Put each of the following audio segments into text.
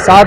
7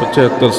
75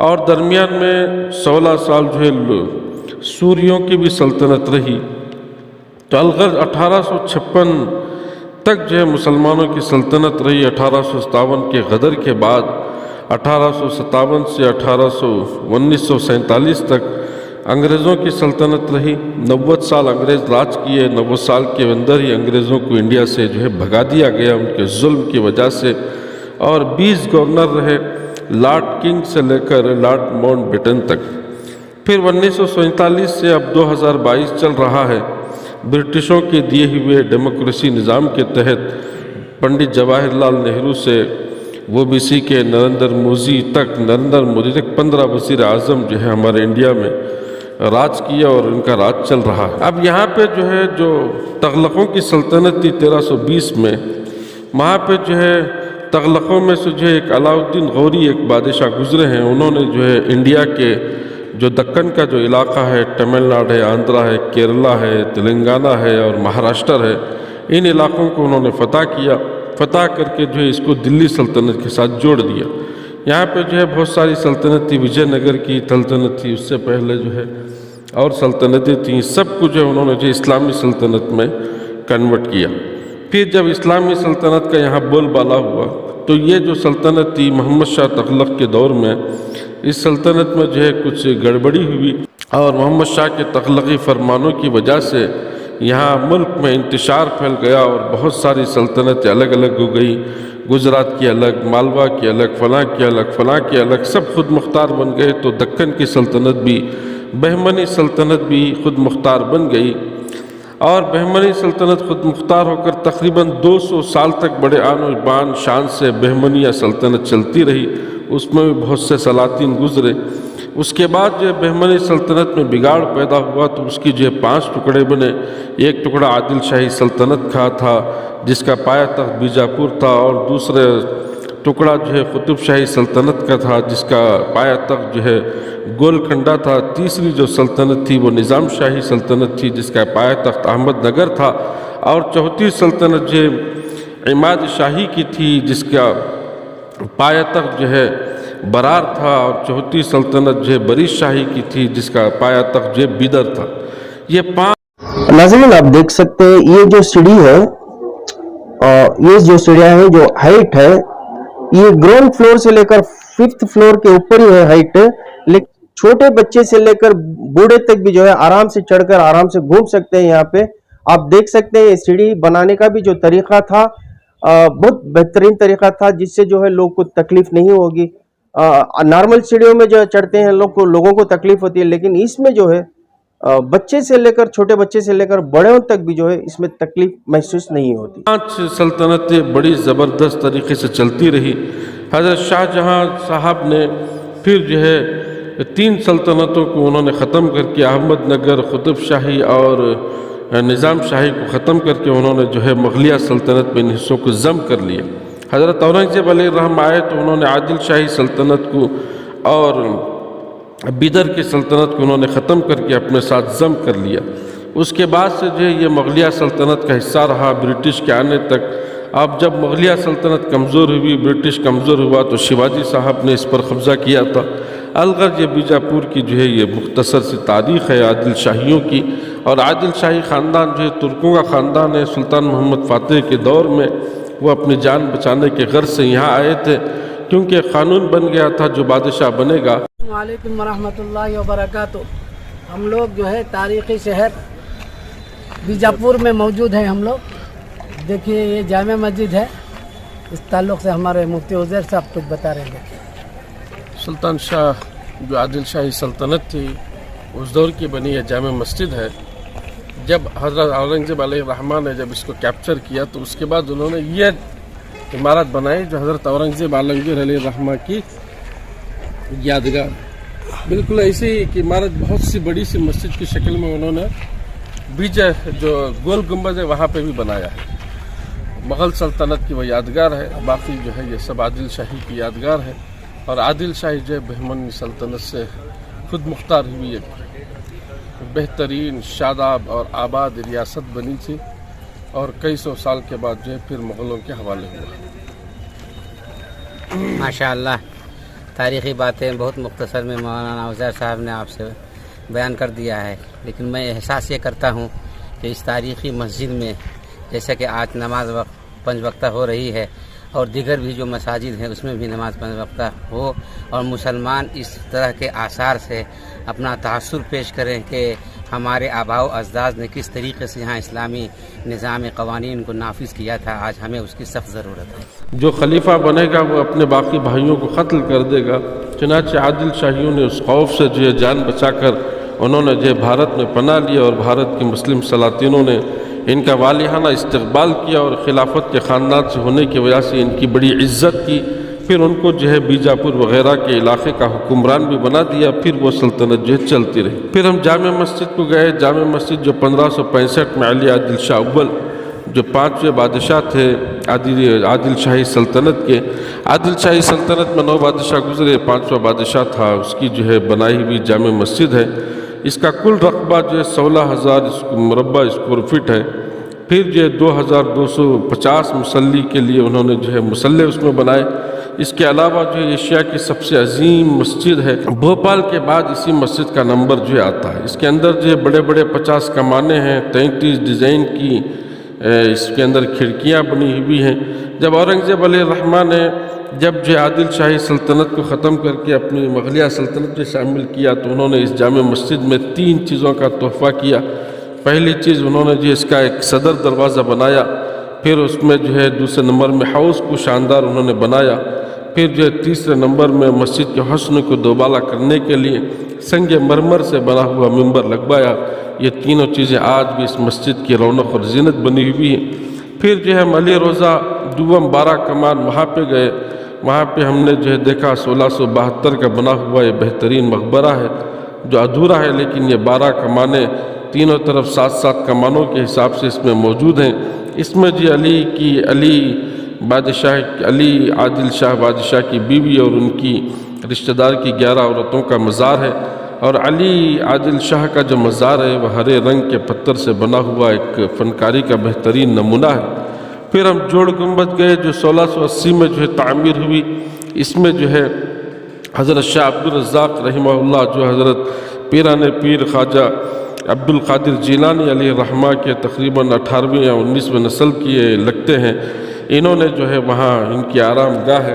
اور درمیان میں 16 سال جو ہے سوریوں کی بھی سلطنت رہی. تو الغرض 1856 تک جو ہے مسلمانوں کی سلطنت رہی. 1857 کے غدر کے بعد 1857 سے 1947 تک انگریزوں کی سلطنت رہی. 90 سال انگریز راج کیے. 90 سال کے اندر ہی انگریزوں کو انڈیا سے جو ہے بھگا دیا گیا ان کے ظلم کی وجہ سے. اور 20 گورنر رہے لارڈ کنگ سے لے کر لارڈ ماؤنٹ بیٹن تک. پھر 1947 سے اب 2022 چل رہا ہے. برٹشوں کے دیے ہوئے ڈیموکریسی نظام کے تحت پنڈت جواہر لال نہرو سے OBC کے نریندر مودی تک 15 وزیر اعظم جو ہے ہمارے انڈیا میں راج کیا اور ان کا راج چل رہا ہے. اب یہاں پہ جو ہے جو تغلقوں کی سلطنت تھی 1320 میں، وہاں پہ جو ہے تغلقوں میں سے جو ہے ایک علاؤالدین غوری ایک بادشاہ گزرے ہیں. انہوں نے جو ہے انڈیا کے جو دکن کا جو علاقہ ہے، تمل ناڈو ہے، آندھرا ہے، کیرلا ہے، تلنگانہ ہے اور مہاراشٹر ہے، ان علاقوں کو انہوں نے فتح کیا. فتح کر کے جو ہے اس کو دلی سلطنت کے ساتھ جوڑ دیا. یہاں پہ جو ہے بہت ساری سلطنت تھی. وجے نگر کی سلطنت تھی، اس سے پہلے جو ہے اور سلطنتیں تھیں. سب کو جو ہے انہوں نے جو اسلامی سلطنت میں کنورٹ کیا. پھر جب اسلامی سلطنت کا یہاں بول بالا ہوا تو یہ جو سلطنت تھی محمد شاہ تغلق کے دور میں، اس سلطنت میں جو ہے کچھ گڑبڑی ہوئی اور محمد شاہ کے تغلقی فرمانوں کی وجہ سے یہاں ملک میں انتشار پھیل گیا اور بہت ساری سلطنتیں الگ الگ ہو گئی. گجرات کی الگ، مالوا کی الگ، فلاں کی الگ، فلاں کی الگ، سب خود مختار بن گئے. تو دکن کی سلطنت بھی، بہمنی سلطنت بھی خود مختار بن گئی. اور بہمنی سلطنت خود مختار ہو کر تقریباً 200 سال تک بڑے آن و بان شان سے بہمنیہ سلطنت چلتی رہی. اس میں بھی بہت سے سلاطین گزرے. اس کے بعد جو بہمنی سلطنت میں بگاڑ پیدا ہوا تو اس کی جو 5 ٹکڑے بنے. ایک ٹکڑا عادل شاہی سلطنت کا تھا جس کا پایہ تخت بیجاپور تھا، اور دوسرے ٹکڑا جو ہے قطب شاہی سلطنت کا تھا جس کا پایہ تخت جو ہے گولکنڈہ تھا. تیسری جو سلطنت تھی وہ نظام شاہی سلطنت تھی جس کا پایہ تخت احمد نگر تھا. اور چوتھی سلطنت جو عماد شاہی کی تھی جس کا پایہ تخت جو ہے برار تھا. اور چوتھی سلطنت جو ہے بری شاہی کی تھی جس کا پایہ تخت جو ہے بیدر تھا. یہ 5 ناظرین آپ دیکھ سکتے ہیں یہ جو سیڑھی ہے، یہ جو سیڑھیاں ہیں جو ہائٹ ہے، یہ گراؤنڈ فلور سے لے کر 5th فلور کے اوپر ہی ہے ہائٹ. لیکن چھوٹے بچے سے لے کر بوڑھے تک بھی جو ہے آرام سے چڑھ کر آرام سے گھوم سکتے ہیں. یہاں پہ آپ دیکھ سکتے ہیں یہ سیڑھی بنانے کا بھی جو طریقہ تھا بہت بہترین طریقہ تھا جس سے جو ہے لوگ کو تکلیف نہیں ہوگی. نارمل سیڑھیوں میں جو چڑھتے ہیں لوگوں کو تکلیف ہوتی ہے، لیکن اس میں جو ہے بچے سے لے کر چھوٹے بچے سے لے کر بڑوں تک بھی جو ہے اس میں تکلیف محسوس نہیں ہوتی. 5 سلطنتیں بڑی زبردست طریقے سے چلتی رہی. حضرت شاہ جہاں صاحب نے پھر جو ہے 3 سلطنتوں کو انہوں نے ختم کر کے احمد نگر، قطب شاہی اور نظام شاہی کو ختم کر کے انہوں نے جو ہے مغلیہ سلطنت میں ان حصوں کو ضم کر لیا. حضرت اورنگزیب علیہ الرحمہ آئے تو انہوں نے عادل شاہی سلطنت کو اور بیدر کی سلطنت کو انہوں نے ختم کر کے اپنے ساتھ ضم کر لیا. اس کے بعد سے جو ہے یہ مغلیہ سلطنت کا حصہ رہا برٹش کے آنے تک. اب جب مغلیہ سلطنت کمزور ہوئی، برٹش کمزور ہوا تو شیواجی صاحب نے اس پر قبضہ کیا تھا. الغرض یہ بیجاپور کی جو ہے یہ مختصر سی تاریخ ہے عادل شاہیوں کی. اور عادل شاہی خاندان جو ہے ترکوں کا خاندان ہے. سلطان محمد فاتح کے دور میں وہ اپنی جان بچانے کے غرض سے یہاں آئے تھے کیونکہ قانون بن گیا تھا جو بادشاہ بنے گا. السلام علیکم ورحمۃ اللہ وبرکاتہ. ہم لوگ جو ہے تاریخی شہر بیجاپور میں موجود ہیں. ہم لوگ دیکھیے یہ جامع مسجد ہے. اس تعلق سے ہمارے مفتی عزیر صاحب کچھ بتا رہے ہیں. سلطان شاہ جو عادل شاہی سلطنت تھی اس دور کی بنی یہ جامع مسجد ہے. جب حضرت اورنگزیب علیہ الرحمہ نے جب اس کو کیپچر کیا تو اس کے بعد انہوں نے یہ عمارت بنائی جو حضرت اورنگزیب عالمگیر علیہ الرحمہ کی یادگار. بالکل ایسی ایک عمارت بہت سی بڑی سی مسجد کی شکل میں انہوں نے بیچ جو گول گنبد ہے وہاں پہ بھی بنایا ہے. مغل سلطنت کی وہ یادگار ہے. باقی جو ہے یہ سب عادل شاہی کی یادگار ہے. اور عادل شاہی جو ہے بہمنی سلطنت سے خود مختار ہوئی ایک بہترین شاداب اور آباد ریاست بنی تھی اور کئی سو سال کے بعد جو ہے پھر مغلوں کے حوالے ہوا. ماشاء اللہ. تاریخی باتیں بہت مختصر میں مولانا عزیر صاحب نے آپ سے بیان کر دیا ہے، لیکن میں احساس یہ کرتا ہوں کہ اس تاریخی مسجد میں جیسا کہ آج نماز وقت 5 وقتہ ہو رہی ہے اور دیگر بھی جو مساجد ہیں اس میں بھی نماز 5 وقتہ ہو، اور مسلمان اس طرح کے آثار سے اپنا تاثر پیش کریں کہ ہمارے آباء و اجداد نے کس طریقے سے یہاں اسلامی نظام قوانین کو نافذ کیا تھا، آج ہمیں اس کی سخت ضرورت ہے۔ جو خلیفہ بنے گا وہ اپنے باقی بھائیوں کو قتل کر دے گا، چنانچہ عادل شاہیوں نے اس خوف سے جو ہے جان بچا کر انہوں نے جو بھارت میں پناہ لیا، اور بھارت کی مسلم سلاطینوں نے ان کا والہانہ استقبال کیا اور خلافت کے خاندان سے ہونے کی وجہ سے ان کی بڑی عزت کی، پھر ان کو جو ہے بیجاپور وغیرہ کے علاقے کا حکمران بھی بنا دیا، پھر وہ سلطنت جو ہے چلتی رہی۔ پھر ہم جامع مسجد کو گئے، جامع مسجد جو 1565 میں علی عادل شاہ اول جو 5ویں بادشاہ تھے عادل شاہی سلطنت کے، عادل شاہی سلطنت میں 9 بادشاہ گزرے، 5واں بادشاہ تھا، اس کی جو ہے بنائی ہوئی جامع مسجد ہے۔ اس کا کل رقبہ جو ہے 16,000 مربع اسکوائر فٹ ہے۔ پھر جو ہے 2250 مصلی کے لیے انہوں نے جو ہے مصلے اس میں بنائے۔ اس کے علاوہ جو ہے ایشیا کی سب سے عظیم مسجد ہے، بھوپال کے بعد اسی مسجد کا نمبر جو ہے آتا ہے۔ اس کے اندر جو ہے بڑے بڑے 50 کمانیں ہیں، 33 ڈیزائن کی اس کے اندر کھڑکیاں بنی ہوئی ہیں۔ جب اورنگزیب علیہ الرحمٰن نے جب جو عادل شاہی سلطنت کو ختم کر کے اپنی مغلیہ سلطنت میں شامل کیا تو انہوں نے اس جامع مسجد میں 3 چیزوں کا تحفہ کیا۔ پہلی چیز انہوں نے جو اس کا ایک صدر دروازہ بنایا، پھر اس میں جو ہے دوسرے نمبر میں حوض کو شاندار انہوں نے بنایا، پھر جو ہے تیسرے نمبر میں مسجد کے حسن کو دوبالا کرنے کے لیے سنگ مرمر سے بنا ہوا ممبر لگوایا۔ یہ تینوں چیزیں آج بھی اس مسجد کی رونق اور زینت بنی ہوئی ہیں۔ پھر جو ہے علی روضہ دوم 12 کمان وہاں پہ گئے، وہاں پہ ہم نے جو ہے دیکھا 1672 کا بنا ہوا یہ بہترین مقبرہ ہے جو ادھورا ہے، لیکن یہ 12 کمانیں تینوں طرف 7 کمانوں کے حساب سے اس میں موجود ہیں۔ اس میں جی علی عادل شاہ بادشاہ کی بیوی اور ان کی رشتہ دار کی 11 عورتوں کا مزار ہے، اور علی عادل شاہ کا جو مزار ہے وہ ہرے رنگ کے پتھر سے بنا ہوا ایک فنکاری کا بہترین نمونہ ہے۔ پھر ہم جوڑ گنبد گئے جو 1680 میں جو ہے تعمیر ہوئی۔ اس میں جو ہے حضرت شاہ عبدالرزاق رحمہ اللہ جو حضرت پیران پیر خواجہ عبد القادر جیلانی علیہ الرحمہ کے تقریباً 18ویں یا 19ویں نسل کی لگتے ہیں، انہوں نے جو ہے وہاں ان کی آرام گاہ ہے،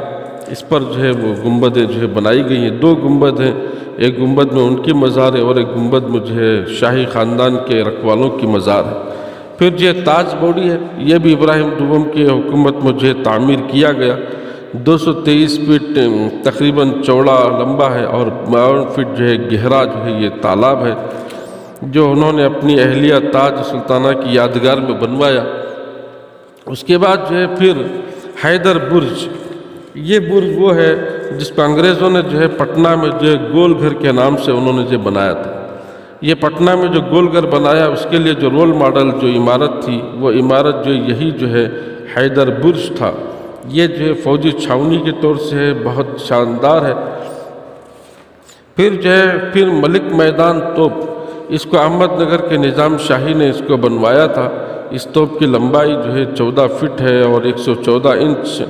اس پر جو ہے وہ گنبدیں جو ہے بنائی گئی ہیں۔ 2 گنبد ہیں، ایک گنبد میں ان کی مزار ہے اور ایک گنبد میں جو ہے شاہی خاندان کے رکھوالوں کی مزار ہے۔ پھر جو ہے تاج بوڑی ہے، یہ بھی ابراہیم دوم کی حکومت میں جو ہے تعمیر کیا گیا، 223 فٹ تقریباً چوڑا لمبا ہے اور 52 فٹ جو ہے گہرا جو ہے یہ تالاب ہے، جو انہوں نے اپنی اہلیہ تاج سلطانہ کی یادگار میں بنوایا۔ اس کے بعد جو ہے پھر حیدر برج، یہ برج وہ ہے جس کو انگریزوں نے جو ہے پٹنہ میں جو ہے گول گھر کے نام سے انہوں نے جو بنایا تھا۔ یہ پٹنہ میں جو گول گھر بنایا اس کے لیے جو رول ماڈل جو عمارت تھی وہ عمارت جو یہی جو ہے حیدر برج تھا۔ یہ جو ہے فوجی چھاؤنی کے طور سے ہے، بہت شاندار ہے۔ پھر جو ہے پھر ملک میدان توپ، اس کو احمد نگر کے نظام شاہی نے اس کو بنوایا تھا۔ اس توپ کی لمبائی جو ہے 14 فٹ ہے اور 114 انچ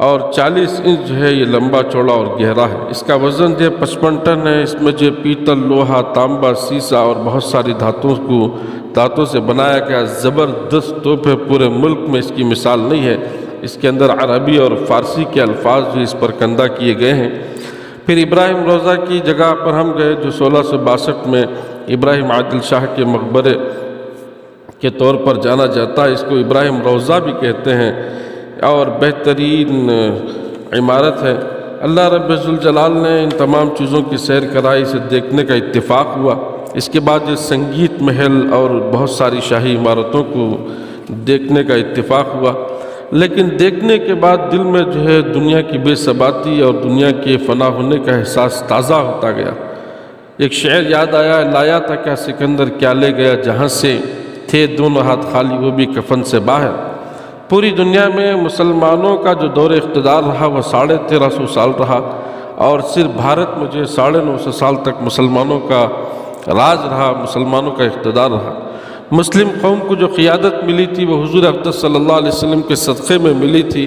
اور 40 انچ جو ہے یہ لمبا چوڑا اور گہرا ہے۔ اس کا وزن جو ہے 55 ٹن ہے۔ اس میں جو پیتل، لوہا، تانبا، سیسا اور بہت ساری دھاتوں سے بنایا گیا زبردست توپ ہے، پورے ملک میں اس کی مثال نہیں ہے۔ اس کے اندر عربی اور فارسی کے الفاظ جو اس پر کندہ کیے گئے ہیں۔ پھر ابراہیم روضہ کی جگہ پر ہم گئے جو 1662 میں ابراہیم عادل شاہ کے مقبرے کے طور پر جانا جاتا ہے، اس کو ابراہیم روضہ بھی کہتے ہیں اور بہترین عمارت ہے۔ اللہ رب ذوالجلال نے ان تمام چیزوں کی سیر کرائی، اسے دیکھنے کا اتفاق ہوا۔ اس کے بعد یہ سنگیت محل اور بہت ساری شاہی عمارتوں کو دیکھنے کا اتفاق ہوا، لیکن دیکھنے کے بعد دل میں جو ہے دنیا کی بے ثباتی اور دنیا کے فنا ہونے کا احساس تازہ ہوتا گیا۔ ایک شعر یاد آیا، لایا تھا کیا سکندر کیا لے گیا، جہاں سے تھے دونوں ہاتھ خالی وہ بھی کفن سے باہر۔ پوری دنیا میں مسلمانوں کا جو دور اقتدار رہا وہ 1350 سال رہا، اور صرف بھارت میں جو 950 سال تک مسلمانوں کا راج رہا، مسلمانوں کا اقتدار رہا۔ مسلم قوم کو جو قیادت ملی تھی وہ حضور اقدس صلی اللہ علیہ وسلم کے صدقے میں ملی تھی۔